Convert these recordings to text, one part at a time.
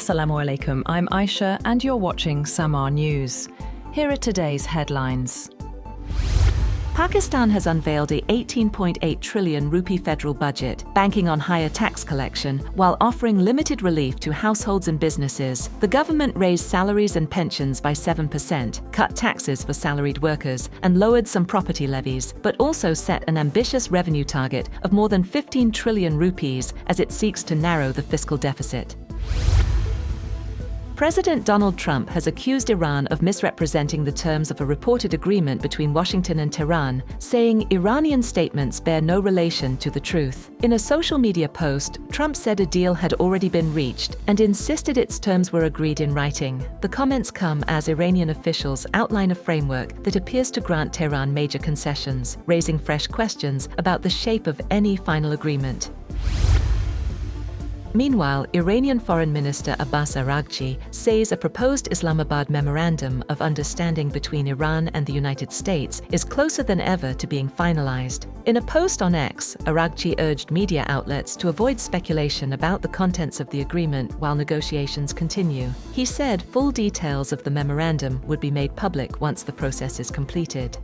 Assalamu alaikum, I'm Aisha and you're watching Samaa News. Here are today's headlines. Pakistan has unveiled a 18.8 trillion rupee federal budget, banking on higher tax collection, while offering limited relief to households and businesses. The government raised salaries and pensions by 7%, cut taxes for salaried workers, and lowered some property levies, but also set an ambitious revenue target of more than 15 trillion rupees as it seeks to narrow the fiscal deficit. President Donald Trump has accused Iran of misrepresenting the terms of a reported agreement between Washington and Tehran, saying Iranian statements bear no relation to the truth. In a social media post, Trump said a deal had already been reached and insisted its terms were agreed in writing. The comments come as Iranian officials outline a framework that appears to grant Tehran major concessions, raising fresh questions about the shape of any final agreement. Meanwhile, Iranian Foreign Minister Abbas Araghchi says a proposed Islamabad Memorandum of Understanding between Iran and the United States is closer than ever to being finalized. In a post on X, Araghchi urged media outlets to avoid speculation about the contents of the agreement while negotiations continue. He said full details of the memorandum would be made public once the process is completed.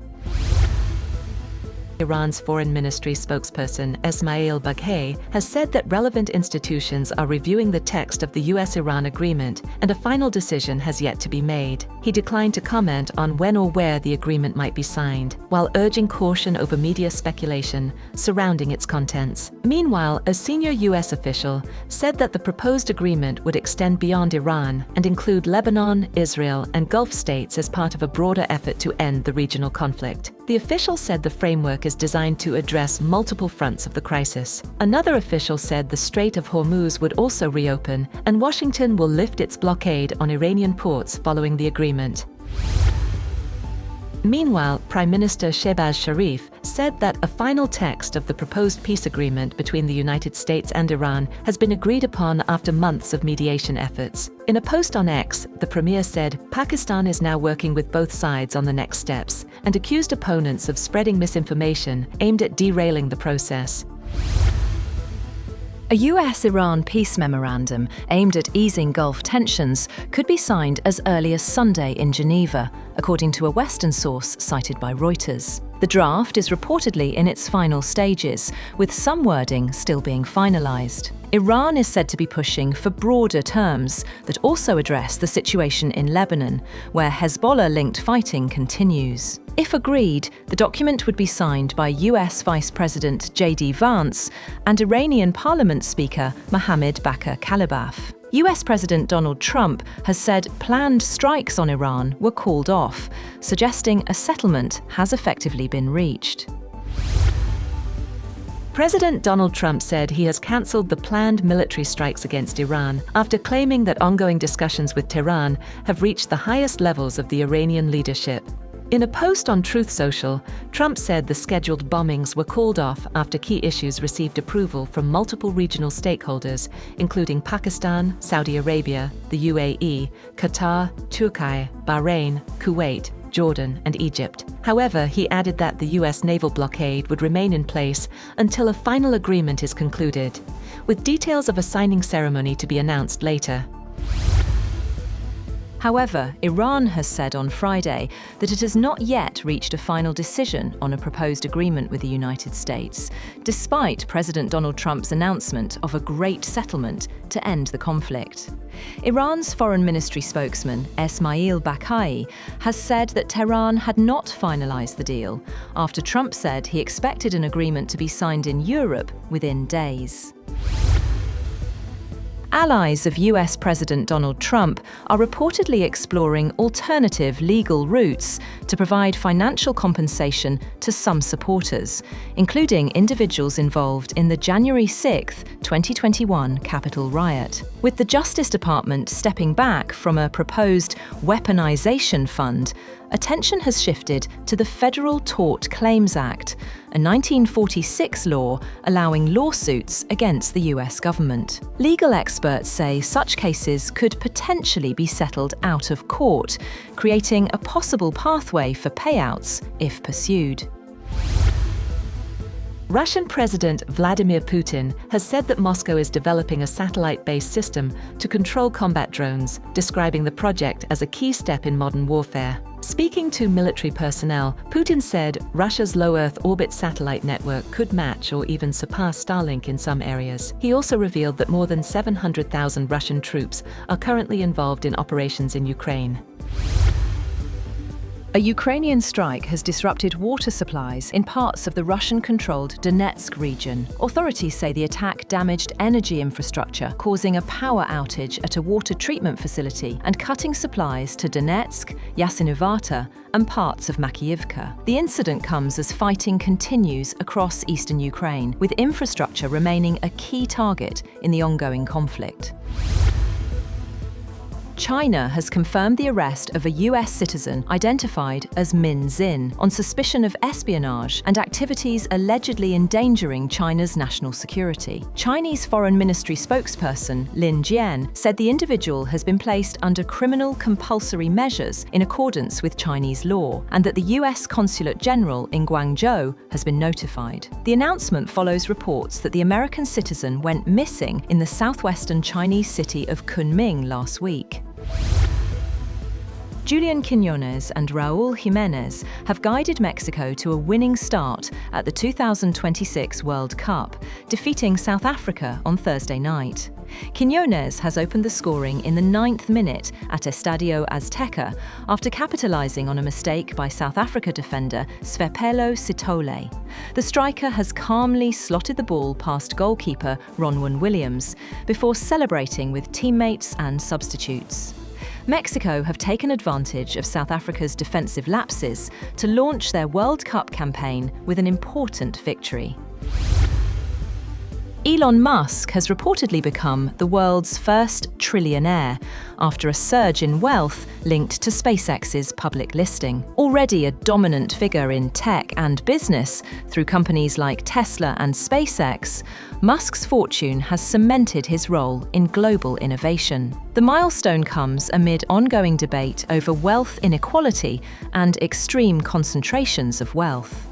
Iran's Foreign Ministry spokesperson Esmail Baghaei has said that relevant institutions are reviewing the text of the US-Iran agreement and a final decision has yet to be made. He declined to comment on when or where the agreement might be signed, while urging caution over media speculation surrounding its contents. Meanwhile, a senior US official said that the proposed agreement would extend beyond Iran and include Lebanon, Israel, and Gulf states as part of a broader effort to end the regional conflict. The official said the framework is designed to address multiple fronts of the crisis. Another official said the Strait of Hormuz would also reopen, and Washington will lift its blockade on Iranian ports following the agreement. Meanwhile, Prime Minister Shehbaz Sharif said that a final text of the proposed peace agreement between the United States and Iran has been agreed upon after months of mediation efforts. In a post on X, the premier said Pakistan is now working with both sides on the next steps and accused opponents of spreading misinformation aimed at derailing the process. A US-Iran peace memorandum aimed at easing Gulf tensions could be signed as early as Sunday in Geneva, according to a Western source cited by Reuters. The draft is reportedly in its final stages, with some wording still being finalized. Iran is said to be pushing for broader terms that also address the situation in Lebanon, where Hezbollah-linked fighting continues. If agreed, the document would be signed by US Vice President J.D. Vance and Iranian Parliament Speaker Mohammad Bakr Kalibaf. US President Donald Trump has said planned strikes on Iran were called off, suggesting a settlement has effectively been reached. President Donald Trump said he has cancelled the planned military strikes against Iran after claiming that ongoing discussions with Tehran have reached the highest levels of the Iranian leadership. In a post on Truth Social, Trump said the scheduled bombings were called off after key issues received approval from multiple regional stakeholders, including Pakistan, Saudi Arabia, the UAE, Qatar, Turkey, Bahrain, Kuwait, Jordan, and Egypt. However, he added that the US naval blockade would remain in place until a final agreement is concluded, with details of a signing ceremony to be announced later. However, Iran has said on Friday that it has not yet reached a final decision on a proposed agreement with the United States, despite President Donald Trump's announcement of a great settlement to end the conflict. Iran's Foreign Ministry spokesman, Esmail Baghaei, has said that Tehran had not finalized the deal, after Trump said he expected an agreement to be signed in Europe within days. Allies of US President Donald Trump are reportedly exploring alternative legal routes to provide financial compensation to some supporters, including individuals involved in the January 6, 2021 Capitol riot. With the Justice Department stepping back from a proposed weaponization fund, attention has shifted to the Federal Tort Claims Act, a 1946 law allowing lawsuits against the US government. Legal experts say such cases could potentially be settled out of court, creating a possible pathway for payouts if pursued. Russian President Vladimir Putin has said that Moscow is developing a satellite-based system to control combat drones, describing the project as a key step in modern warfare. Speaking to military personnel, Putin said Russia's low Earth orbit satellite network could match or even surpass Starlink in some areas. He also revealed that more than 700,000 Russian troops are currently involved in operations in Ukraine. A Ukrainian strike has disrupted water supplies in parts of the Russian-controlled Donetsk region. Authorities say the attack damaged energy infrastructure, causing a power outage at a water treatment facility and cutting supplies to Donetsk, Yasynovata, and parts of Makiyivka. The incident comes as fighting continues across eastern Ukraine, with infrastructure remaining a key target in the ongoing conflict. China has confirmed the arrest of a US citizen identified as Min Xin on suspicion of espionage and activities allegedly endangering China's national security. Chinese Foreign Ministry spokesperson Lin Jian said the individual has been placed under criminal compulsory measures in accordance with Chinese law and that the US Consulate General in Guangzhou has been notified. The announcement follows reports that the American citizen went missing in the southwestern Chinese city of Kunming last week. Julian Quiñones and Raúl Jiménez have guided Mexico to a winning start at the 2026 World Cup, defeating South Africa on Thursday night. Quiñones has opened the scoring in the 9th minute at Estadio Azteca after capitalizing on a mistake by South Africa defender Svepelo Sithole. The striker has calmly slotted the ball past goalkeeper Ronwen Williams before celebrating with teammates and substitutes. Mexico have taken advantage of South Africa's defensive lapses to launch their World Cup campaign with an important victory. Elon Musk has reportedly become the world's first trillionaire after a surge in wealth linked to SpaceX's public listing. Already a dominant figure in tech and business through companies like Tesla and SpaceX, Musk's fortune has cemented his role in global innovation. The milestone comes amid ongoing debate over wealth inequality and extreme concentrations of wealth.